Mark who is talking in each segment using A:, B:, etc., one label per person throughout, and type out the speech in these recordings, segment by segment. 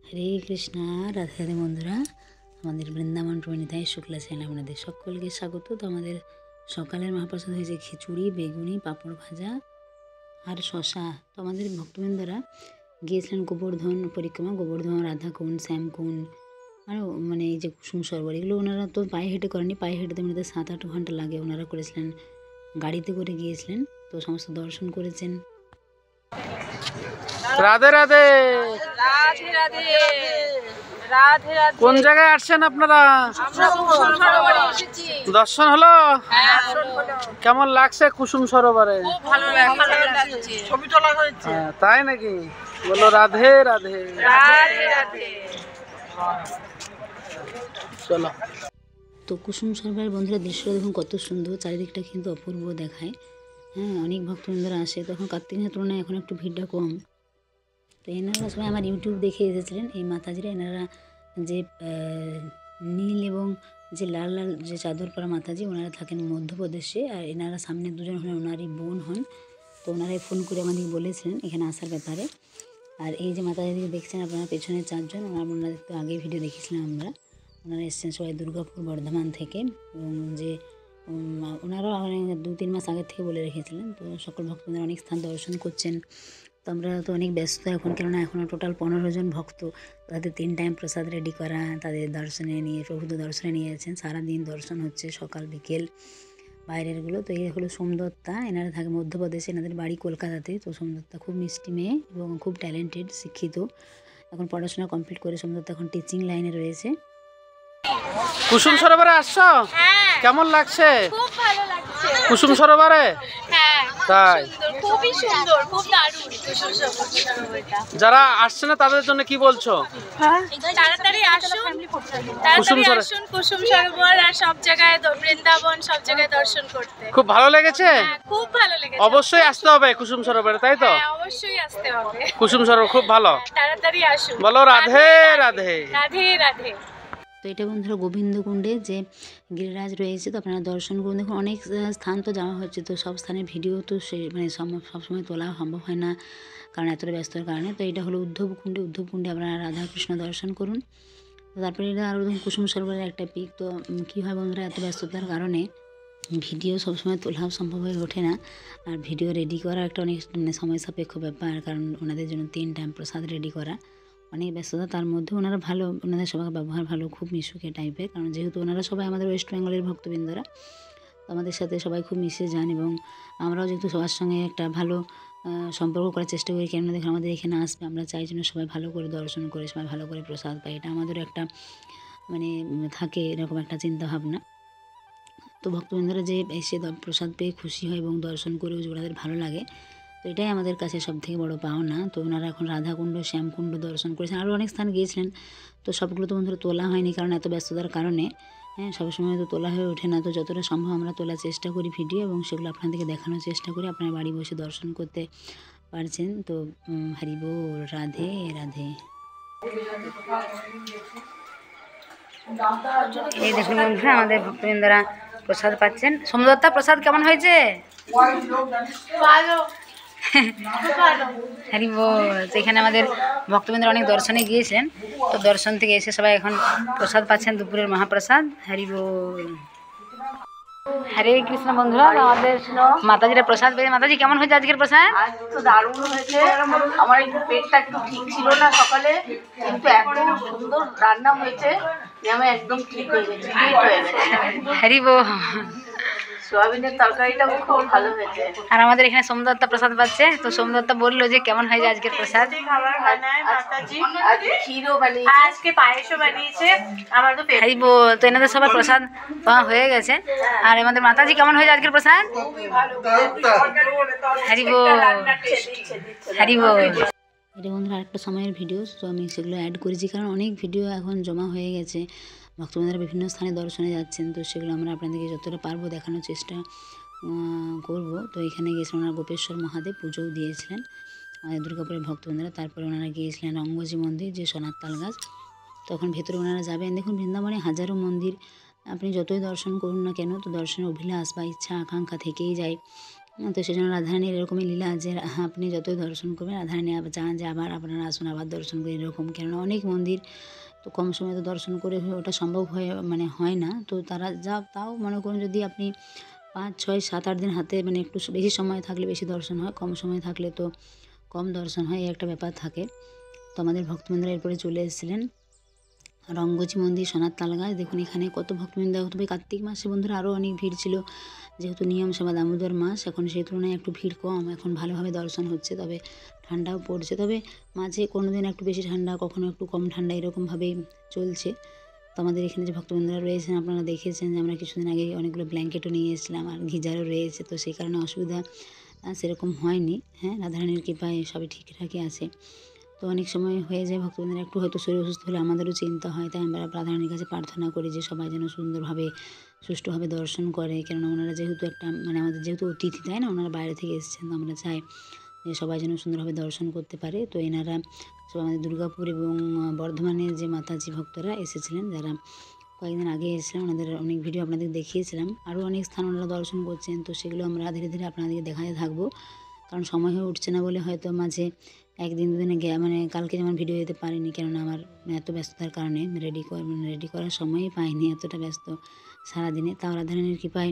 A: হরে কৃষ্ণা, রাধে রাধে বন্ধুরা। আমাদের বৃন্দাবন প্রণীতায় শুক্লা চ্যানেলে আপনাদের সকলকে স্বাগত। তো আমাদের সকালের মহাপ্রসাদ হয়েছে খিচুড়ি, বেগুনি, পাঁপড় ভাজা আর শশা। তো আমাদের ভক্তবৃন্দরা গিয়েছিলেন গোবর্ধন পরিক্রমা, গোবর্ধন, রাধাকুণ্ড, শ্যামকুণ্ড, আরও মানে এই যে কুসুম সরোবর, এগুলো ওনারা তো পায়ে হেঁটে করেনি। পায়ে হেঁটে তো এমনিতে 7-8 ঘন্টা লাগে, ওনারা করেছিলেন গাড়িতে করে গিয়েছিলেন। তো সমস্ত দর্শন করেছেন।
B: রাধে রাধে
C: রাধে রাধে রাধে রাধে।
B: কোন জায়গায় আসছেন আপনারা?
C: আমরা কুসুম সরোবরে এসেছি।
B: দর্শন হলো?
C: হ্যাঁ,
B: কেমন লাগছে কুসুম সরোবরে?
C: খুব ভালো লাগছে। ছবি তোলা হয়েছে।
B: তাই নাকি? বলো রাধে রাধে
C: রাধে রাধে।
B: চলো।
A: তো কুসুম সরোবরের বন্ধুরা দৃশ্যটা দেখুন কত সুন্দর, চারিদিকটা কিন্তু অপূর্ব দেখায়। হ্যাঁ, অনেক ভক্তবৃন্দরা আসে। তখন কার্তিক মাসের তুলনায় এখন একটু ভিড়টা কম। তো এনারা সবাই আমার ইউটিউব দেখে এসেছিলেন। এই মাতাজিরা, এনারা যে নীল এবং যে লাল লাল যে চাদর পরা মাতাজি, ওনারা থাকেন মধ্যপ্রদেশে। আর এনারা সামনে দুজন হলেন ওনারই বোন হন। তো ওনারাই ফোন করে আমাদেরকে বলেছিলেন এখানে আসার ব্যাপারে। আর এই যে মাতাজিকে দেখছেন আপনারা পেছনে 4 জন, ওনাদের তো আগেই ভিডিও দেখেছিলাম আমরা। ওনারা এসেছেন সবাই দুর্গাপুর বর্ধমান থেকে। এবং যে ওনারাও 2-3 মাস আগের থেকে বলে রেখেছিলেন। তো সকল ভক্তদের অনেক স্থান দর্শন করছেন। তো আমরা তো অনেক ব্যস্ত এখন, কেননা এখনও টোটাল 15 জন ভক্ত। তাদের 3 টাইম প্রসাদ রেডি করা, তাদের দর্শনে নিয়ে প্রভুদের দর্শনে নিয়ে যাচ্ছেন। সারাদিন দর্শন হচ্ছে, সকাল বিকেল বাইরেরগুলো। তো এই হলো সোমদত্তা, এনারা থাকে মধ্যপ্রদেশে, এনাদের বাড়ি কলকাতাতে। তো সোমদত্তা খুব মিষ্টি মেয়ে এবং খুব ট্যালেন্টেড, শিক্ষিত। এখন পড়াশোনা কমপ্লিট করে সোমদত্তা এখন টিচিং লাইনে রয়েছে।
B: কুসুম সরোবরে আসছো? কেমন লাগছে?
C: খুব ভালো লাগছে।
B: কুসুম সরোবরে?
C: হ্যাঁ,
B: তাই?
C: খুবই সুন্দর, খুব দারুণ কুসুম সরোবরটা।
B: যারা আসছে না তাদের জন্য কি বলছো?
C: তাড়াতাড়ি আসুন,
B: কুসুম
C: তাড়াতাড়ি
B: সরোবর।
C: আসুন কুসুম সরোবর আর সব জায়গায় বৃন্দাবন সব জায়গায় দর্শন করতে।
B: খুব ভালো লেগেছে?
C: হ্যাঁ, খুব ভালো লেগেছে।
B: অবশ্যই আসতে হবে কুসুম সরোবরে, তাই তো?
C: হ্যাঁ, অবশ্যই আসতে হবে।
B: কুসুম সরোবর খুব ভালো।
C: তাড়াতাড়ি আসুন।
B: বলো রাধে রাধে
C: রাধে রাধে।
A: তো এটা বন্ধুরা গোবিন্দকুণ্ডে যে গিরিরাজ রয়েছে, তো আপনারা দর্শন করুন। দেখুন অনেক স্থান তো যাওয়া হচ্ছে, তো সব স্থানের ভিডিও তো মানে সবসময় তোলা সম্ভব হয় না, কারণ এতটা ব্যস্ততার কারণে। তো এটা হলো উদ্ধবকুণ্ডে আপনারা রাধাকৃষ্ণ দর্শন করুন। তো তারপরে এটা আরও দেখুন কুসুম সরোবরের একটা পিক। তো কী হয় বন্ধুরা, এত ব্যস্ততার কারণে ভিডিও সবসময় তোলা সম্ভব হয়ে ওঠে না। আর ভিডিও রেডি করা একটা অনেক মানে সময় সাপেক্ষ ব্যাপার, কারণ ওনাদের জন্য 3 টাইম প্রসাদ রেডি করা অনেক ব্যস্ততা। তার মধ্যে ওনারা ভালো, ওনাদের সবার ব্যবহার ভালো, খুব মিশুকে টাইপের, কারণ যেহেতু ওনারা সবাই আমাদের ওয়েস্ট বেঙ্গলের ভক্তবৃন্দরা, তো আমাদের সাথে সবাই খুব মিশে যান। এবং আমরাও যেহেতু সবার সঙ্গে একটা ভালো সম্পর্ক করার চেষ্টা করি, কেননা দেখুন আমাদের এখানে আসবে, আমরা চাই যেন সবাই ভালো করে দর্শন করে, সবাই ভালো করে প্রসাদ পায়। এটা আমাদেরও একটা মানে থাকে এরকম একটা চিন্তাভাবনা। তো ভক্তবৃন্দরা যে এসে প্রসাদ পেয়ে খুশি হয় এবং দর্শন করেও যে ওনাদের ভালো লাগে, তো এটাই আমাদের কাছে সবথেকে বড় পাওনা। তো ওনারা এখন রাধাকুণ্ড, শ্যামকুণ্ড দর্শন করেছেন, আরও অনেক স্থান গিয়েছিলেন। তো সবগুলো তো বন্ধুরা তোলা হয়নি, কারণ এত ব্যস্ততার কারণে। হ্যাঁ, সবসময় তো তোলা হয়ে ওঠে না। তো যতটা সম্ভব আমরা তোলার চেষ্টা করি ভিডিও, এবং সেগুলো আপনাদেরকে দেখানোর চেষ্টা করি, আপনার বাড়ি বসে দর্শন করতে পারছেন। তো হরি বল, রাধে রাধে। এই দেখুন বন্ধুরা, আমাদের ভক্তবৃন্দরা প্রসাদ পাচ্ছেন। সোমদত্তা, প্রসাদ কেমন হয়েছে?
C: ভালো।
A: হরি বল। তো এখানে আমাদের ভক্তবৃন্দরা অনেক দর্শনে গিয়েছেন। তো দর্শন থেকে এসে সবাই এখন প্রসাদ পাচ্ছেন, দুপুরের মহাপ্রসাদ। হরি বল। হরে কৃষ্ণ বন্ধুরা, আমাদের মাতাজিরা প্রসাদ পেয়েছে। মাতাজি, কেমন হয়েছে আজকের প্রসাদ?
D: আজ তো দারুণ হয়েছে। আমার একটু পেটটা একটু ঠিক ছিল না সকালে, কিন্তু এত সুন্দর রান্না হয়েছে যে আমি একদম ঠিক হয়ে গেছি, ফিট হয়ে গেছে।
A: হরি বল।
D: সোয়াবিনের তরকারিটাও খুব ভালো হয়েছে।
A: আর আমাদের এখানে সোমদত্তা প্রসাদ পাচ্ছে। তো সোমদত্তা বললো যে কেমন হয়েছে আজকের প্রসাদ।
C: খাবার বানায় মাতাজি।
D: আজ ক্ষীরও বানিয়েছে।
C: আজকে পায়েসও বানিয়েছে। আমার তো পেট
A: হরি বল। তো এনাদের সবার প্রসাদ পাওয়া হয়ে গেছে। আর আমাদের মাতাজি, কেমন হয়েছে আজকের প্রসাদ? হরি বল, হরি বল। এটা বন্ধুরা আরেকটা সময়ের ভিডিও, তো আমি সেগুলো অ্যাড করেছি, কারণ অনেক ভিডিও এখন জমা হয়ে গেছে। ভক্তবৃন্দরা বিভিন্ন স্থানে দর্শনে যাচ্ছেন, তো সেগুলো আমরা আপনাদেরকে যতটা পারবো দেখানোর চেষ্টা করব। তো এখানে গিয়েছিলেন ওনারা গোপেশ্বর মহাদেব, পুজোও দিয়েছিলেন আমাদের দুর্গাপুরের ভক্তবৃন্দরা। তারপরে ওনারা গিয়েছিলেন রঙ্গজি মন্দির, যে সোনার তাল গাছ। তখন ভেতরে ওনারা যাবেন। দেখুন বৃন্দাবনে হাজারো মন্দির, আপনি যতই দর্শন করুন না কেন, তো দর্শনের অভিলাষ বা ইচ্ছা আকাঙ্ক্ষা থেকেই যায়। তো সেজন্য রাধারানীর এরকমই লীলা যে আপনি যতই দর্শন করবেন রাধারানী চান যে আবার আপনারা আসুন, আবার দর্শন করি এরকম। কেননা অনেক মন্দির তো কম সময়ে তো দর্শন করে ওটা সম্ভব হয় না। তো তারা তাও মনে করুন যদি আপনি 5, 6, 7, 8 দিন হাতে মানে একটু বেশি সময় থাকলে বেশি দর্শন হয়, কম সময় থাকলে তো কম দর্শন হয়, এই একটা ব্যাপার থাকে। তো আমাদের ভক্তবৃন্দরা এরপরে চলে এসেছিলেন রঙ্গজি মন্দির সোনার তালগাছ। দেখুন এখানে কত ভক্তবৃন্দ, তবে কার্তিক মাসে বন্ধুরা আরও অনেক ভিড় ছিল, যেহেতু নিয়ম সেবা দামোদর মাস, এখন সেই তুলনায় একটু ভিড় কম, এখন ভালোভাবে দর্শন হচ্ছে। তবে ঠান্ডাও পড়ছে, তবে মাঝে কোনো দিন একটু বেশি ঠান্ডা, কখনো একটু কম ঠান্ডা, এরকমভাবেই চলছে। তো আমাদের এখানে যে ভক্তবৃন্দরা রয়েছেন আপনারা দেখেছেন যে আমরা কিছুদিন আগে অনেকগুলো ব্ল্যাঙ্কেটও নিয়ে এসেছিলাম, আর গিজারও রয়েছে, তো সেই কারণে অসুবিধা সেরকম হয়নি। হ্যাঁ, রাধারানীর কৃপায় সবই ঠিকঠাকই আছে। তো অনেক সময় হয়ে যায় ভক্তবৃন্দরা একটু হয়তো শরীর অসুস্থ হলে আমাদেরও চিন্তা হয়, তাই আমরা রাধারানীর কাছে প্রার্থনা করি যে সবাই যেন সুন্দরভাবে সুষ্ঠুভাবে দর্শন করে। কেননা ওনারা যেহেতু একটা মানে আমাদের যেহেতু অতিথি, তাই না, ওনারা বাইরে থেকে এসেছেন, তো আমরা চাই যে সবাই যেন সুন্দরভাবে দর্শন করতে পারে। তো এনারা সব আমাদের দুর্গাপুর এবং বর্ধমানের যে মাতাজি ভক্তরা এসেছিলেন, যারা কয়েকদিন আগে এসেছিলাম, ওনাদের অনেক ভিডিও আপনাদের দেখিয়েছিলাম। আরও অনেক স্থান ওনারা দর্শন করছেন, তো সেগুলো আমরা ধীরে ধীরে আপনাদেরকে দেখাতে থাকবো, কারণ সময় হয়ে উঠছে না বলে হয়তো মাঝে 1 দিন 2 দিনে মানে কালকে যেমন ভিডিও দিতে পারিনি, কেননা আমার এত ব্যস্ততার কারণে রেডি করার সময়ই পাইনি, এতটা ব্যস্ত সারাদিনে। তাও রাধারানীর কৃপায়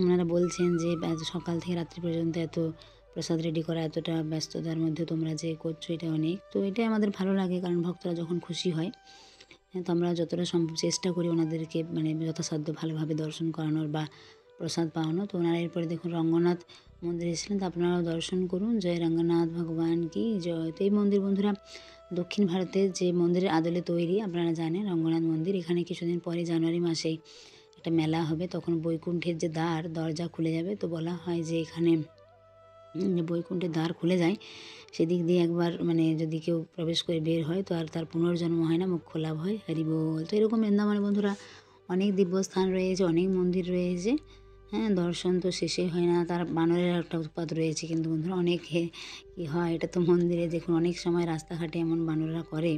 A: ওনারা বলছেন যে সকাল থেকে রাত্রি পর্যন্ত এত প্রসাদ রেডি করা, এতটা ব্যস্ততার মধ্যে তোমরা যে করছো এটা অনেক। তো এটাই আমাদের ভালো লাগে, কারণ ভক্তরা যখন খুশি হয়, হ্যাঁ, তো আমরা যতটা সম্ভব চেষ্টা করি ওনাদেরকে মানে যথাসাধ্য ভালোভাবে দর্শন করানোর বা প্রসাদ পাওয়ানো। তো ওনারা এরপরে দেখুন রঙ্গনাথ মন্দিরে এসেছিলেন, তো আপনারাও দর্শন করুন। জয় রঙ্গনাথ ভগবান কি জয়। তো এই মন্দির বন্ধুরা দক্ষিণ ভারতের যে মন্দিরের আদলে তৈরি, আপনারা জানেন রঙ্গনাথ মন্দির। এখানে কিছুদিন পরে জানুয়ারি মাসেই একটা মেলা হবে, তখন বৈকুণ্ঠের যে দরজা খুলে যাবে। তো বলা হয় যে এখানে যে বৈকুণ্ঠের দ্বার খুলে যায়, সেদিক দিয়ে একবার মানে যদি কেউ প্রবেশ করে বের হয় তো আর তার পুনর্জন্ম হয় না, মোক্ষ লাভ হয়, হরি বল। তো এরকম বৃন্দাবনে বন্ধুরা অনেক দিব্যস্থান রয়েছে, অনেক মন্দির রয়েছে। হ্যাঁ, দর্শন তো শেষই হয় না। তার বানরের একটা উৎপাত রয়েছে, কিন্তু বন্ধুরা অনেক কী হয়, এটা তো মন্দিরে দেখুন অনেক সময় রাস্তাঘাটে এমন বানররা করে,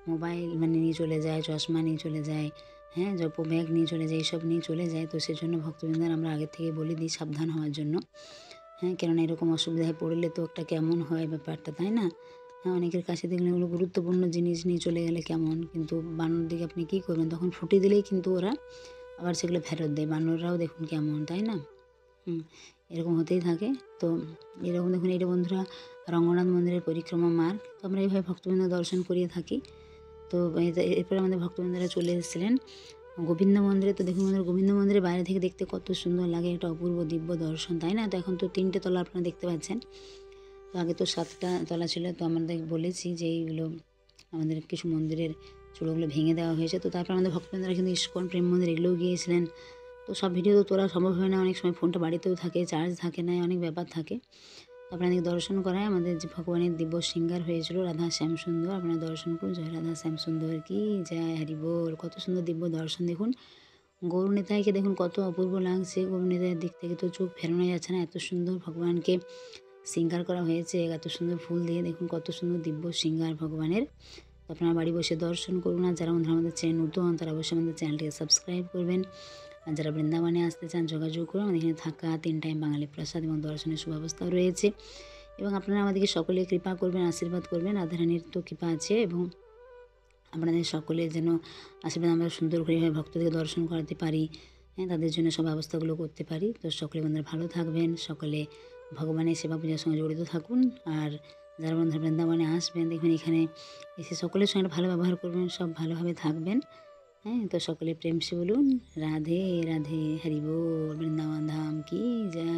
A: মোবাইল মানে নিয়ে চলে যায়, চশমা নিয়ে চলে যায়, হ্যাঁ, ব্যাগ নিয়ে চলে যায়, এইসব নিয়ে চলে যায়। তো সেজন্য ভক্তবৃন্দরা আমরা আগে থেকে বলে দিই সাবধান হওয়ার জন্য। হ্যাঁ, কেননা এরকম অসুবিধায় পড়লে তো একটা কেমন হয় ব্যাপারটা, তাই না? হ্যাঁ, অনেকের কাছে দেখলে এগুলো গুরুত্বপূর্ণ জিনিস নিয়ে চলে গেলে কেমন, কিন্তু বানর দিকে আপনি কী করবেন, তখন ফুটি দিলেই কিন্তু ওরা আবার সেগুলো ফেরত দেয়। বানররাও দেখুন কেমন, তাই না? এরকম হতেই থাকে। তো এরকম দেখুন, এটা বন্ধুরা রঙ্গনাথ মন্দিরের পরিক্রমা মার্গ। তো আমরা এইভাবে ভক্তবৃন্দ দর্শন করিয়ে থাকি। তো এরপরে আমাদের ভক্তবৃন্দরা চলে এসেছিলেন গোবিন্দ মন্দিরে। তো দেখুন আমাদের গোবিন্দ মন্দিরের বাইরে থেকে দেখতে কত সুন্দর লাগে, একটা অপূর্ব দিব্য দর্শন, তাই না? তো এখন তো 3টে তলা আপনারা দেখতে পাচ্ছেন, তো আগে তো 7টা তলা ছিল। তো আমাদের বলেছি যে এইগুলো আমাদের কিছু মন্দিরের চূড়োগুলো ভেঙে দেওয়া হয়েছে। তো তারপর আমাদের ভক্তবৃন্দরা কিন্তু ইস্কন প্রেম মন্দির এগুলোও গিয়েছিলেন। তো সব ভিডিও তো তোলা সম্ভব হয় না, অনেক সময় ফোনটা বাড়িতেও থাকে, চার্জ থাকে না, অনেক ব্যাপার থাকে। তো আপনাদের দর্শন করায় আমাদের যে ভগবানের দিব্য শৃঙ্গার হয়েছিল রাধা শ্যাম সুন্দর, আপনারা দর্শন করুন। জয় রাধা শ্যাম সুন্দর কি জয়, হরি বল। কত সুন্দর দিব্য দর্শন দেখুন। গৌরনিতাইকে দেখুন কত অপূর্ব লাগছে, গৌরনিতাইয়ের দিক থেকে তো চোখ ফেরানো যাচ্ছে না, এত সুন্দর ভগবানকে শৃঙ্গার করা হয়েছে, এত সুন্দর ফুল দিয়ে দেখুন কত সুন্দর দিব্য শৃঙ্গার ভগবানের। তো আপনারা বাড়ি বসে দর্শন করুন। আর যারা বন্ধুরা আমাদের চ্যানেল নতুন, তারা অবশ্যই আমাদের চ্যানেলটিকে সাবস্ক্রাইব করবেন। আর যারা বৃন্দাবনে আসতে চান যোগাযোগ করুন, আমাদের এখানে থাকা 3 টাইম বাঙালি প্রসাদ এবং দর্শনের সুব্যবস্থাও রয়েছে। এবং আপনারা আমাদেরকে সকলে কৃপা করবেন, আশীর্বাদ করবেন। রাধারানীর তো কৃপা আছে, এবং আপনাদের সকলের যেন আশীর্বাদ আমরা সুন্দর করে ভক্তদেরকে দর্শন করাতে পারি, হ্যাঁ, তাদের জন্য সব ব্যবস্থাগুলো করতে পারি। তো সকলে বন্ধুরা ভালো থাকবেন, সকলে ভগবানের সেবা পূজার সঙ্গে জড়িত থাকুন। আর যারা বন্ধুরা বৃন্দাবনে আসবেন, দেখবেন এখানে এসে সকলের সঙ্গে ভালো ব্যবহার করবেন, সব ভালোভাবে থাকবেন। হ্যাঁ, তো সকলে প্রেম সে বলুন রাধে রাধে, হরি বল। বৃন্দাবন ধাম কি জয়।